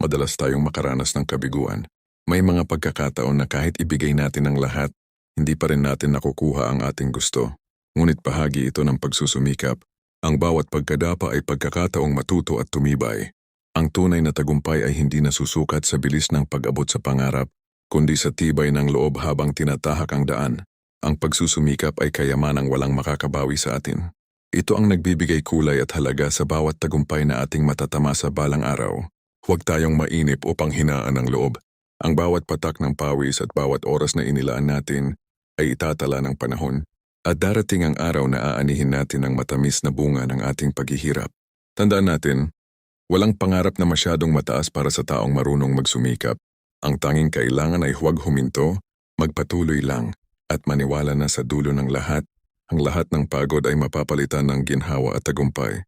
madalas tayong makaranas ng kabiguan. May mga pagkakataon na kahit ibigay natin ang lahat, hindi pa rin natin nakukuha ang ating gusto. Ngunit bahagi ito ng pagsusumikap. Ang bawat pagkadapa ay pagkakataong matuto at tumibay. Ang tunay na tagumpay ay hindi nasusukat sa bilis ng pag-abot sa pangarap, kundi sa tibay ng loob habang tinatahak ang daan. Ang pagsusumikap ay kayamanang walang makakabawi sa atin. Ito ang nagbibigay kulay at halaga sa bawat tagumpay na ating matatama sa balang araw. Huwag tayong mainip o panghinaan ng loob. Ang bawat patak ng pawis at bawat oras na inilaan natin ay itatala ng panahon. At darating ang araw na aanihin natin ang matamis na bunga ng ating paghihirap. Tandaan natin, walang pangarap na masyadong mataas para sa taong marunong magsumikap. Ang tanging kailangan ay huwag huminto, magpatuloy lang, at maniwala na sa dulo ng lahat, ang lahat ng pagod ay mapapalitan ng ginhawa at tagumpay.